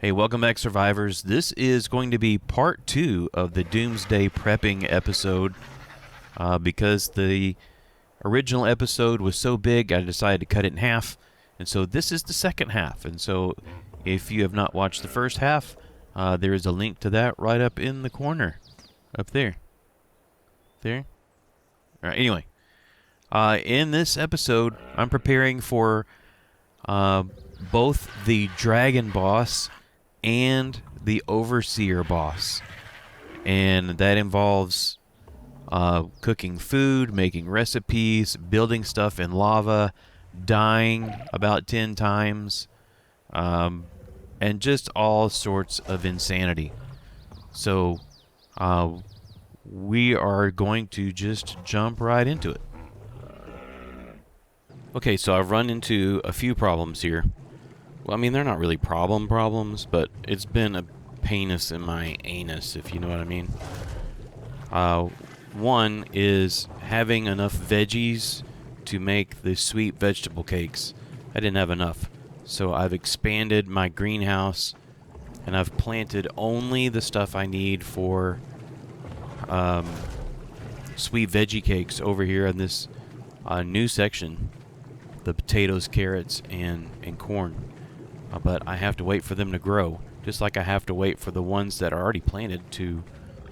Hey, welcome back, survivors. This is going to be part 2 of the Doomsday prepping episode. Because the original episode was so big, I decided to cut it in half. And so this is the second half. And so if you have not watched the first half, there is a link to that right up in the corner. Up there. There. All right, anyway. In this episode, I'm preparing for both the dragon boss and the overseer boss. And that involves cooking food, making recipes, building stuff in lava, dying about 10 times, and just all sorts of insanity. So we are going to just jump right into it. Okay, so I've run into a few problems here. Well, I mean, they're not really problems, but it's been a painus in my anus, if you know what I mean. One is having enough veggies to make the sweet vegetable cakes. I didn't have enough, so I've expanded my greenhouse, and I've planted only the stuff I need for sweet veggie cakes over here in this new section. The potatoes, carrots, and corn. But I have to wait for them to grow, just like I have to wait for the ones that are already planted to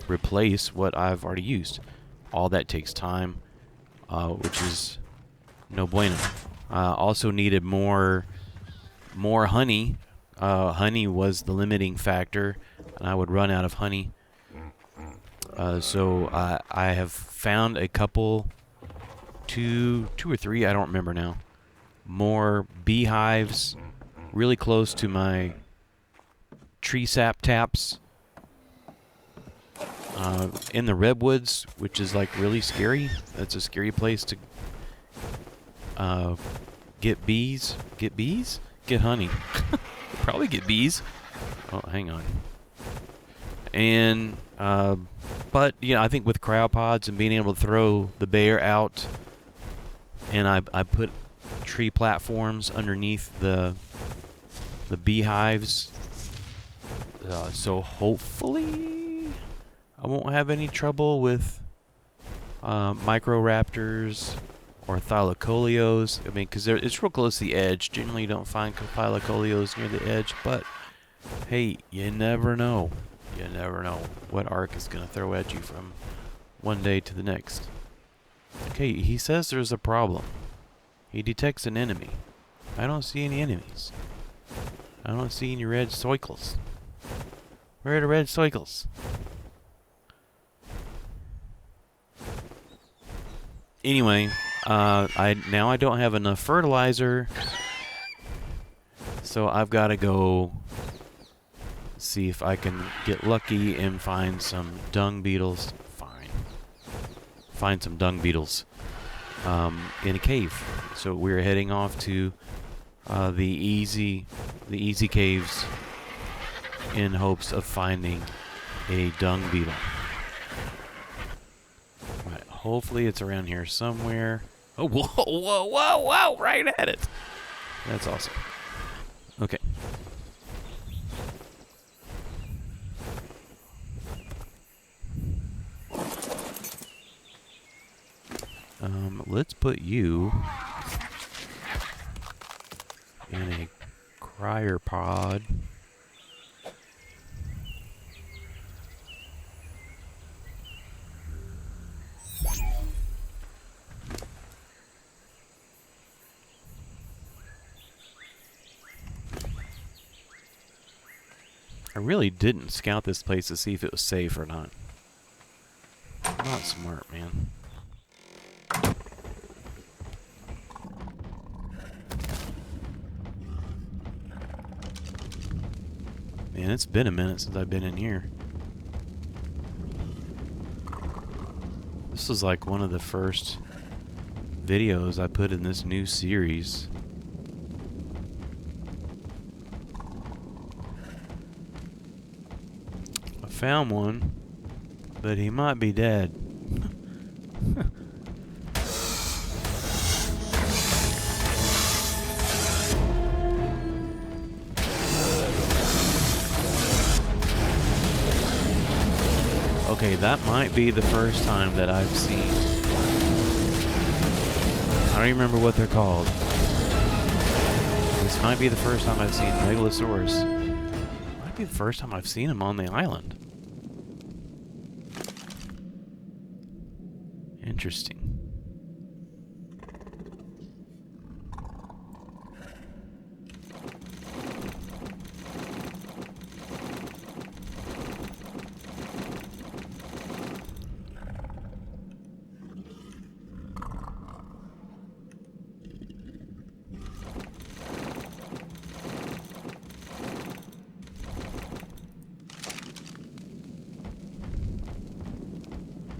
replace what I've already used. All that takes time, which is no bueno. Also needed more honey. Honey was the limiting factor, and I would run out of honey. So I have found a couple, two or three, I don't remember now, more beehives really close to my tree sap taps in the redwoods, which is like really scary. That's a scary place to get bees. Get honey. Probably get bees. Oh, hang on. And but I think with cryopods and being able to throw the bear out, and I put tree platforms underneath the beehives, so hopefully I won't have any trouble with microraptors or thylacoleos. I mean, because it's real close to the edge. Generally, you don't find thylacoleos near the edge, but hey, you never know. You never know what Ark is going to throw at you from one day to the next. Okay, he says there's a problem. He detects an enemy. I don't see any enemies. I don't see any red circles. Where are the red circles? Anyway, I don't have enough fertilizer, so I've got to go see if I can get lucky and find some dung beetles. Find some dung beetles in a cave. So we're heading off to the easy caves in hopes of finding a dung beetle. Right, hopefully it's around here somewhere. Oh, whoa, right at it. That's awesome. Okay. Let's put you in a cryopod. I really didn't scout this place to see if it was safe or not. Not smart, man. Man, it's been a minute since I've been in here. This was like one of the first videos I put in this new series. I found one, but he might be dead. Okay, that might be the first time that I've seen. I don't even remember what they're called. This might be the first time I've seen Megalosaurus. Might be the first time I've seen him on the island. Interesting.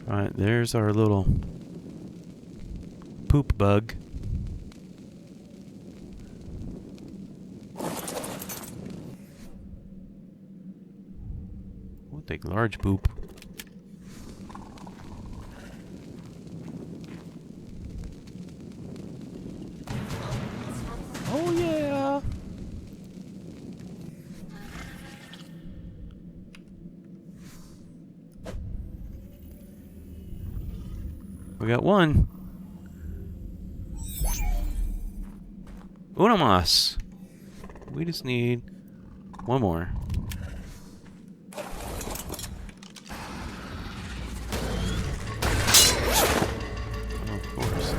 Alright, there's our little poop bug. We'll take large poop. Oh yeah! We got one. Uno más. We just need one more. Oh, of course.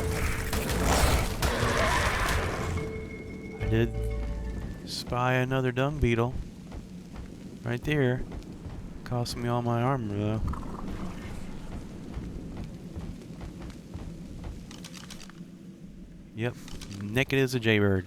I did spy another dung beetle. Right there. Cost me all my armor though. Yep, naked as a jaybird.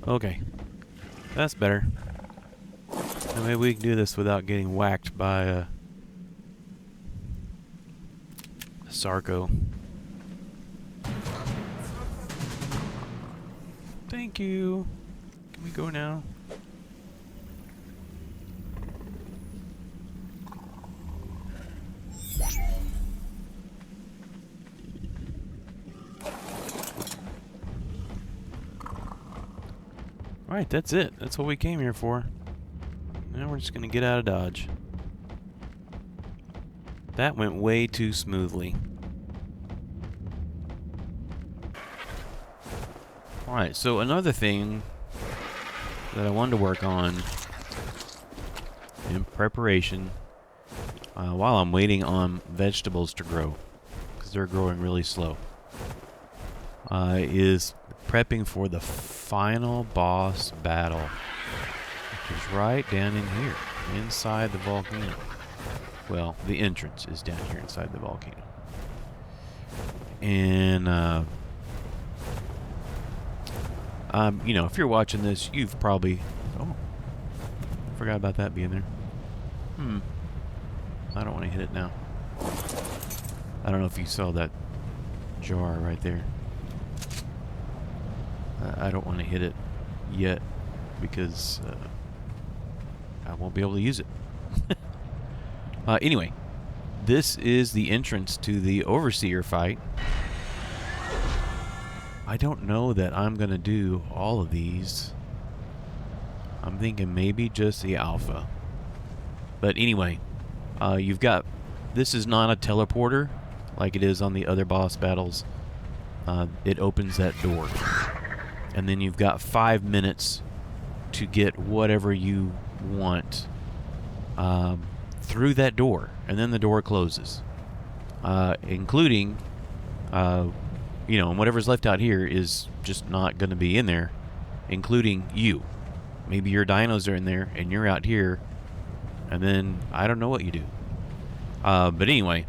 Okay, that's better. Now maybe we can do this without getting whacked by a Sarco. Thank you. Can we go now? Alright, that's it. That's what we came here for. Now we're just gonna get out of Dodge. That went way too smoothly. Alright, so another thing that I wanted to work on in preparation while I'm waiting on vegetables to grow, because they're growing really slow, is prepping for the final boss battle, which is right down in here, inside the volcano. Well, the entrance is down here inside the volcano. And, you know, if you're watching this, you've probably... Oh, I forgot about that being there. I don't want to hit it now. I don't know if you saw that jar right there. I don't want to hit it yet because I won't be able to use it. Anyway, this is the entrance to the Overseer fight. I don't know that I'm going to do all of these. I'm thinking maybe just the Alpha. But anyway, you've got... This is not a teleporter like it is on the other boss battles. It opens that door. And then you've got 5 minutes to get whatever you want through that door. And then the door closes. Including, you know, and whatever's left out here is just not going to be in there. Including you. Maybe your dinos are in there and you're out here. And then I don't know what you do. But anyway,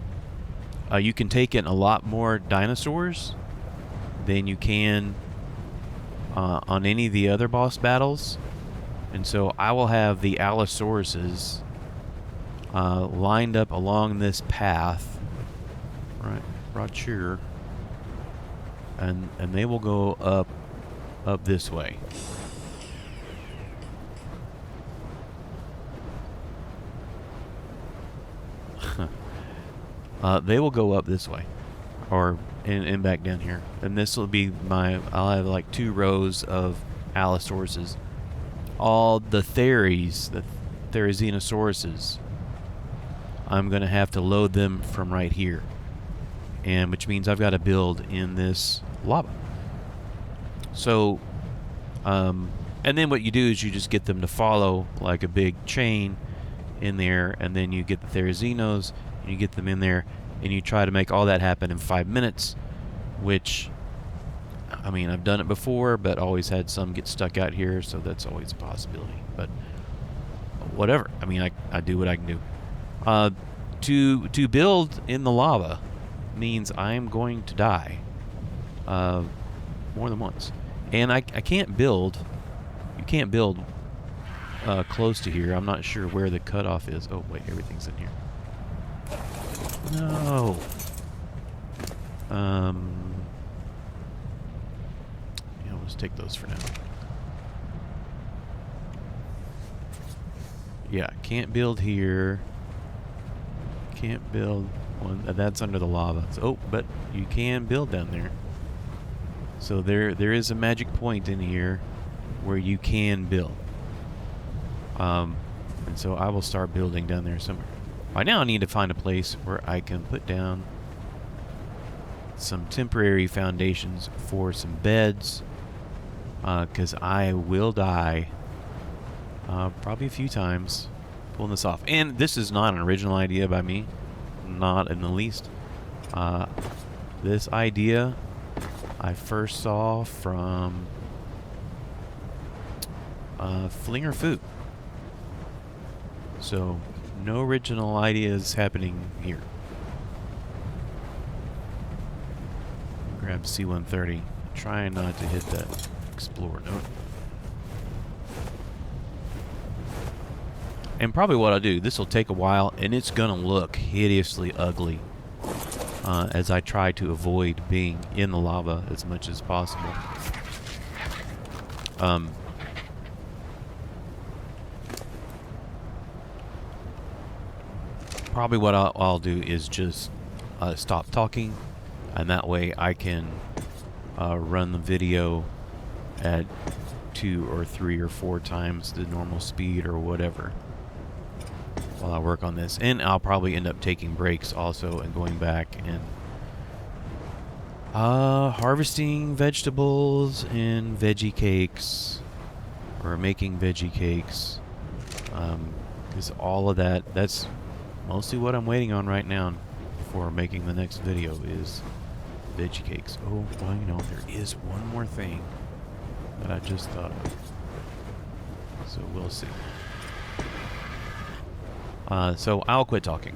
you can take in a lot more dinosaurs than you can... on any of the other boss battles. And so I will have the Allosauruses lined up along this path, right here, and they will go up this way. They will go up this way, or and back down here, and this will be I'll have like 2 rows of Allosauruses. All the the Therizinosaurus, I'm gonna have to load them from right here, and which means I've got to build in this lava. So, and then what you do is you just get them to follow like a big chain in there, and then you get the Therizinos, and you get them in there, and you try to make all that happen in 5 minutes, which, I mean, I've done it before, but always had some get stuck out here, so that's always a possibility. But whatever. I mean, I do what I can do. To build in the lava means I'm going to die more than once. And I can't build. You can't build close to here. I'm not sure where the cutoff is. Oh, wait, everything's in here. No. Yeah, let's take those for now. Yeah, can't build here. Can't build one. That's under the lava. Oh, but you can build down there. So there is a magic point in here where you can build. And so I will start building down there somewhere. Right now I need to find a place where I can put down some temporary foundations for some beds, because I will die probably a few times pulling this off. And this is not an original idea by me, not in the least. This idea I first saw from Flinger Food. So no original ideas happening here. Grab C-130. Trying not to hit that Explorer note. And probably what I'll do, this will take a while, and it's going to look hideously ugly as I try to avoid being in the lava as much as possible. Probably what I'll do is just stop talking, and that way I can run the video at 2 or 3 or 4 times the normal speed or whatever while I work on this. And I'll probably end up taking breaks also and going back and harvesting vegetables and veggie cakes, or making veggie cakes, because all of that's mostly what I'm waiting on right now for making the next video is veggie cakes. Oh, well, you know, there is one more thing that I just thought of. So we'll see. So I'll quit talking.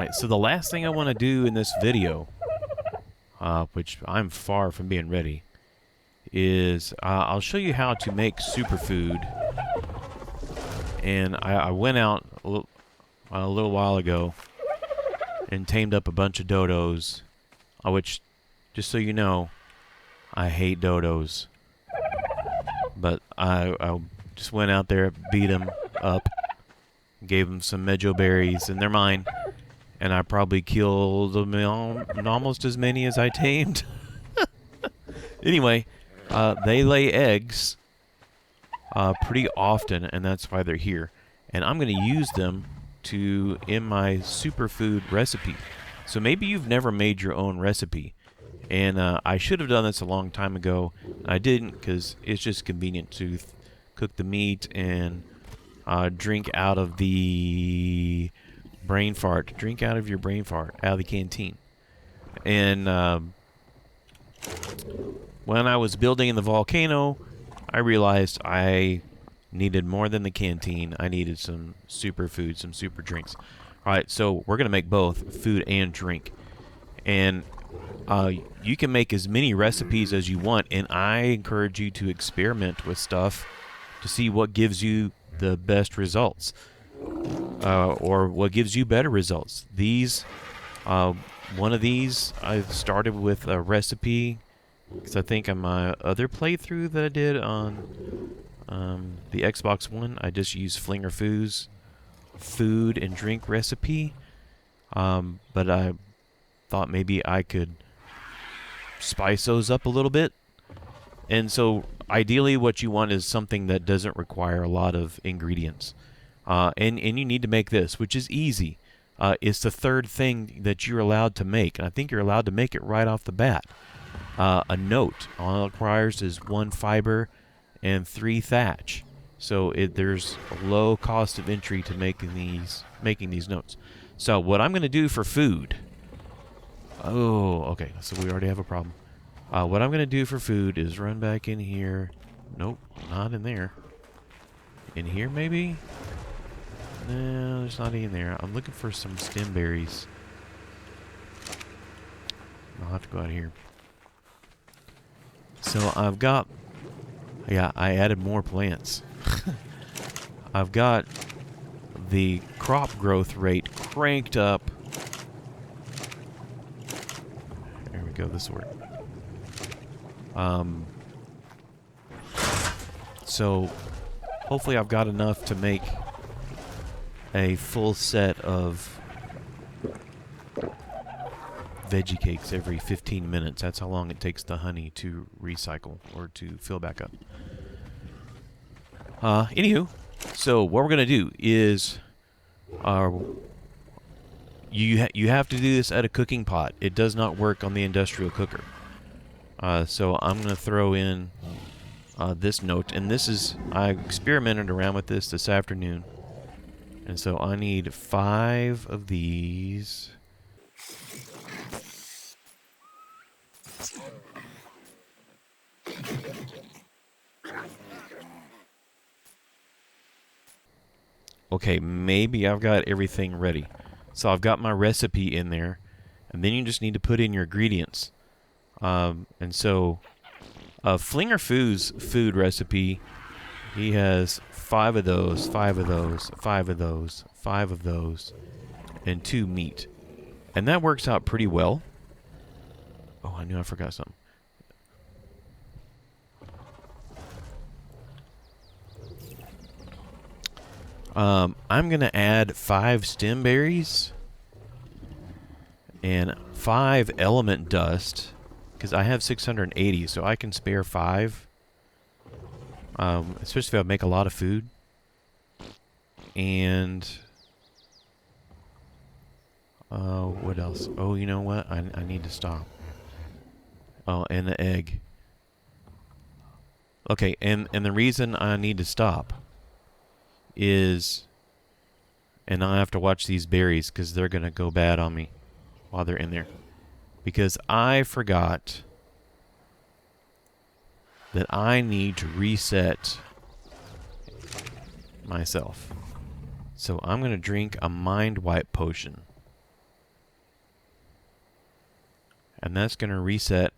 Alright, so the last thing I want to do in this video, which I'm far from being ready, is I'll show you how to make superfood. And I went out a little while ago and tamed up a bunch of dodos, which, just so you know, I hate dodos. But I just went out there, beat them up, gave them some mejo berries, and they're mine. And I probably killed them almost as many as I tamed. Anyway, they lay eggs pretty often, and that's why they're here. And I'm going to use them in my superfood recipe. So maybe you've never made your own recipe. And I should have done this a long time ago. I didn't, because it's just convenient to cook the meat and drink out of the brain fart. Drink out of your brain fart, out of the canteen. And when I was building in the volcano, I realized I needed more than the canteen. I needed some superfood, some super drinks. All right, so we're going to make both food and drink. And you can make as many recipes as you want, and I encourage you to experiment with stuff to see what gives you the best results, or what gives you better results. One of these, I started with a recipe, because I think on my other playthrough that I did on the Xbox One, I just used Flinger Foo's food and drink recipe, but I thought maybe I could spice those up a little bit. And so ideally what you want is something that doesn't require a lot of ingredients, and you need to make this, which is easy. It's the third thing that you're allowed to make, and I think you're allowed to make it right off the bat. A note. All it requires is 1 fiber and 3 thatch. So there's a low cost of entry to making these notes. So what I'm going to do for food... Oh, okay. So we already have a problem. What I'm going to do for food is run back in here. Nope, not in there. In here, maybe? No, there's not any in there. I'm looking for some stem berries. I'll have to go out here. So I've got... Yeah, I added more plants. I've got the crop growth rate cranked up. There we go, this worked. So hopefully I've got enough to make a full set of veggie cakes every 15 minutes. That's how long it takes the honey to recycle or to fill back up. Anywho, so what we're gonna do is, you have to do this at a cooking pot. It does not work on the industrial cooker. So I'm gonna throw in this note, and this is, I experimented around with this afternoon, and so I need 5 of these. Okay, maybe I've got everything ready. So I've got my recipe in there, and then you just need to put in your ingredients. And so, Flinger Foo's food recipe, he has 5 of those, 5 of those, 5 of those, 5 of those, and 2 meat. And that works out pretty well. Oh, I knew I forgot something. I'm going to add 5 stem berries and 5 element dust, because I have 680, so I can spare 5. Especially if I make a lot of food. And what else? Oh, you know what? I need to stop. Oh, and the egg. Okay, and the reason I need to stop is, and I have to watch these berries because they're going to go bad on me while they're in there. Because I forgot that I need to reset myself. So I'm going to drink a mind wipe potion. And that's going to reset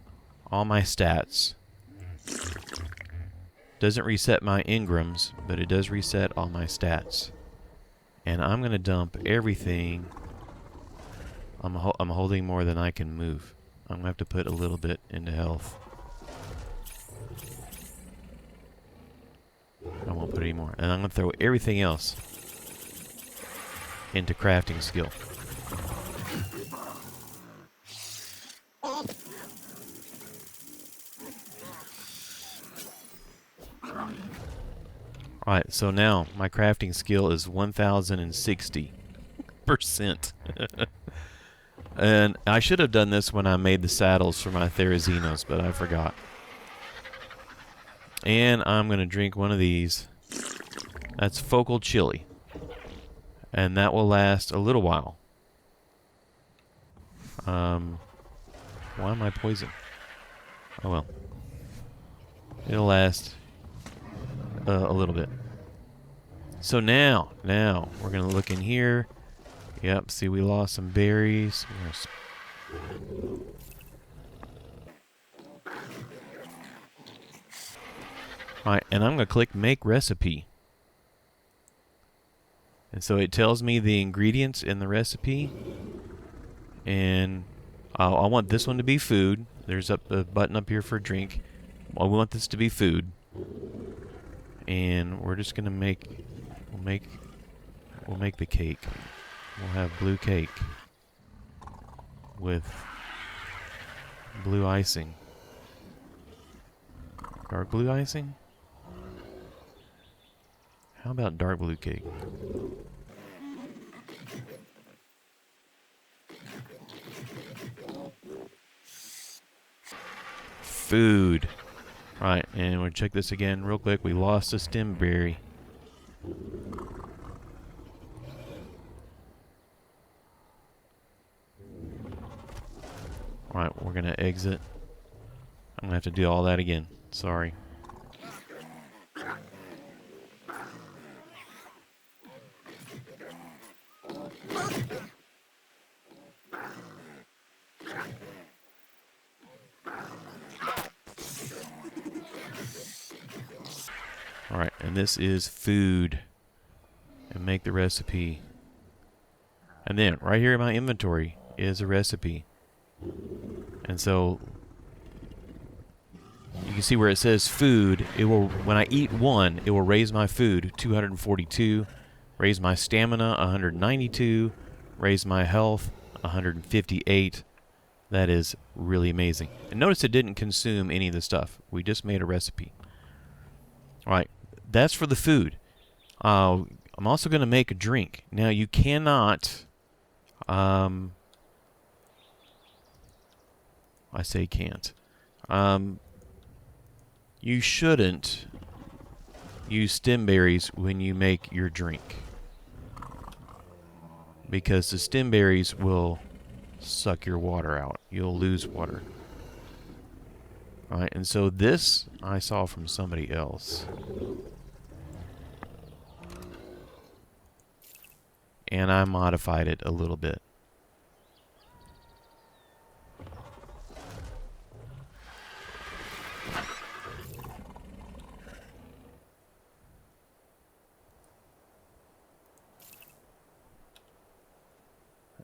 all my stats. Doesn't reset my engrams, but it does reset all my stats. And I'm going to dump everything. I'm holding more than I can move. I'm going to have to put a little bit into health. I won't put any more. And I'm going to throw everything else into crafting skill. Alright, so now my crafting skill is 1060%. And I should have done this when I made the saddles for my Therazinos, but I forgot. And I'm going to drink one of these. That's focal chili. And that will last a little while. Why am I poisoned? Oh well. It'll last a little bit. So now we're going to look in here. Yep, see we lost some berries. Alright, and I'm going to click Make Recipe. And so it tells me the ingredients in the recipe. And I want this one to be food. There's a button up here for drink. I want this to be food. And we're just going to make... We'll make the cake. We'll have blue cake with blue icing. Dark blue icing? How about dark blue cake? Food. Right, and we'll check this again real quick. We lost a stem berry. Alright, we're gonna exit. I'm gonna have to do all that again. Sorry. Alright, and this is food. And make the recipe. And then, right here in my inventory is a recipe. And so, you can see where it says food. It will, when I eat one, it will raise my food 242, raise my stamina 192, raise my health 158. That is really amazing. And notice it didn't consume any of the stuff. We just made a recipe. Alright, that's for the food. I'm also going to make a drink. Now, you cannot... I say can't. You shouldn't use stem berries when you make your drink. Because the stem berries will suck your water out. You'll lose water. Alright, and so this I saw from somebody else. And I modified it a little bit.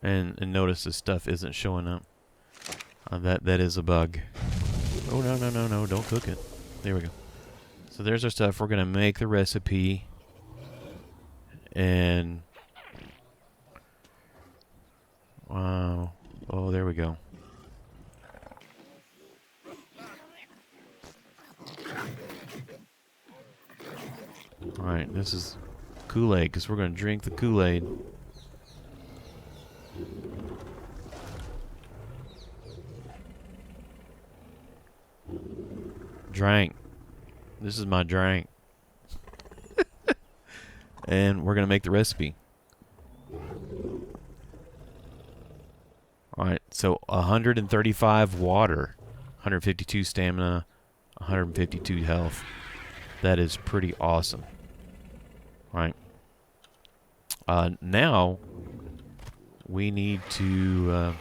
And notice this stuff isn't showing up. That is a bug. Oh, no, don't cook it. There we go. So there's our stuff. We're going to make the recipe. And... wow. Oh, there we go. Alright, this is Kool-Aid, because we're going to drink the Kool-Aid. Drank. This is my drink. And we're going to make the recipe. Alright, so 135 water, 152 stamina, 152 health. That is pretty awesome. Alright. Now, we need to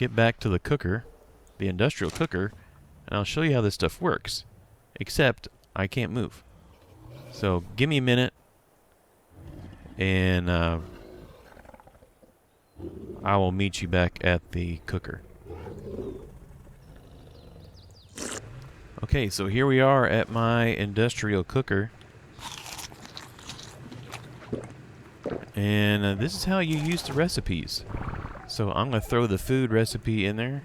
get back to the cooker, the industrial cooker, and I'll show you how this stuff works. Except I can't move. So give me a minute, and I will meet you back at the cooker. Okay, so here we are at my industrial cooker. And this is how you use the recipes. So I'm going to throw the food recipe in there.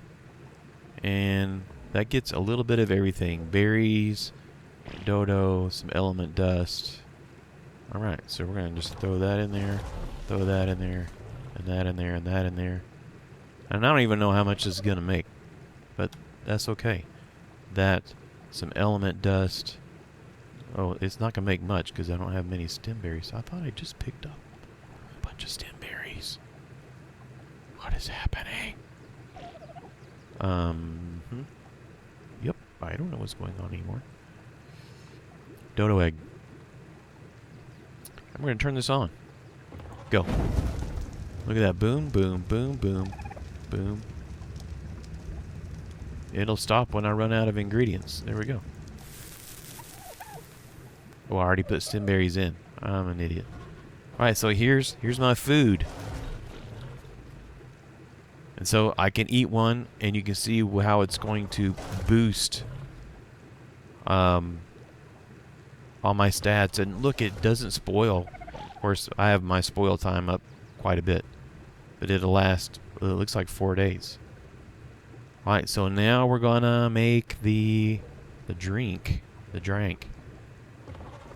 And that gets a little bit of everything. Berries, dodo, some element dust. Alright, so we're going to just throw that in there, throw that in there, and that in there, and that in there. And I don't even know how much this is going to make. But that's okay. That, some element dust. Oh, it's not going to make much because I don't have many stem berries. I thought I just picked up a bunch of stem berries. What is happening? Yep, I don't know what's going on anymore. Dodo egg. I'm going to turn this on. Go. Look at that. Boom, boom, boom, boom, boom. It'll stop when I run out of ingredients. There we go. Oh, I already put stem berries in. I'm an idiot. Alright, so here's my food. And so I can eat one, and you can see how it's going to boost all my stats. And look, it doesn't spoil. Of course, I have my spoil time up quite a bit. But it'll last, it looks like 4 days. Alright, so now we're gonna make the drink. The drink.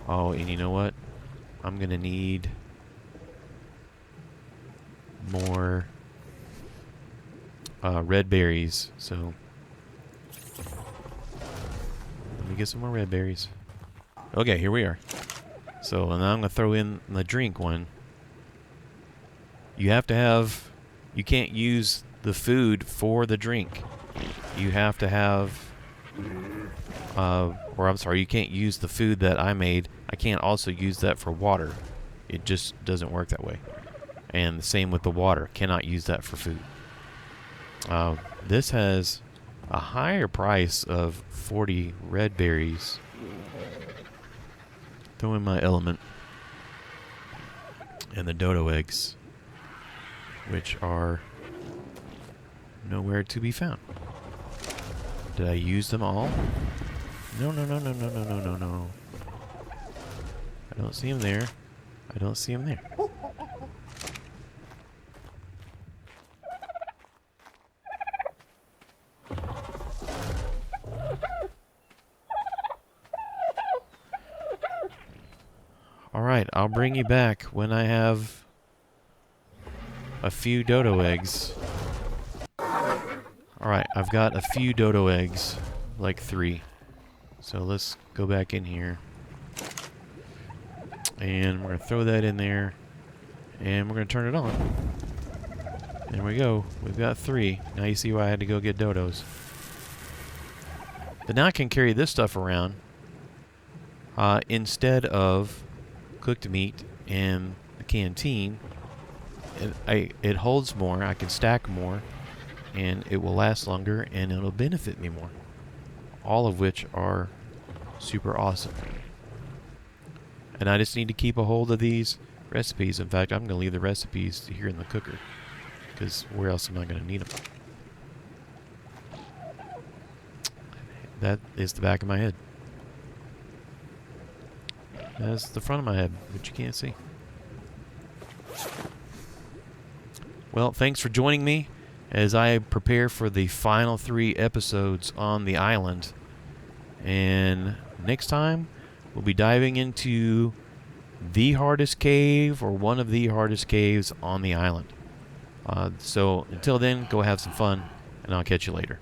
Oh, and you know what? I'm gonna need more red berries. So let me get some more red berries. Okay, here we are. So now I'm gonna throw in the drink one. You have to have, you can't use the food for the drink. You have to have, or I'm sorry, you can't use the food that I made. I can't also use that for water. It just doesn't work that way. And the same with the water. Cannot use that for food. This has a higher price of 40 red berries. Throw in my element. And the dodo eggs, which are nowhere to be found. Did I use them all? No, no, no, no, no, no, no, no, no. I don't see them there. I don't see them there. Alright, I'll bring you back when I have a few dodo eggs. Alright, I've got a few dodo eggs, like 3. So let's go back in here. And we're going to throw that in there. And we're going to turn it on. There we go. We've got 3. Now you see why I had to go get dodos. But now I can carry this stuff around instead of cooked meat in the canteen. It holds more. I can stack more. And it will last longer, and it'll benefit me more. All of which are super awesome. And I just need to keep a hold of these recipes. In fact, I'm going to leave the recipes here in the cooker, because where else am I going to need them? That is the back of my head. That's the front of my head, which you can't see. Well, thanks for joining me as I prepare for the final 3 episodes on the island. And next time, we'll be diving into the hardest cave, or one of the hardest caves on the island. So until then, go have some fun, and I'll catch you later.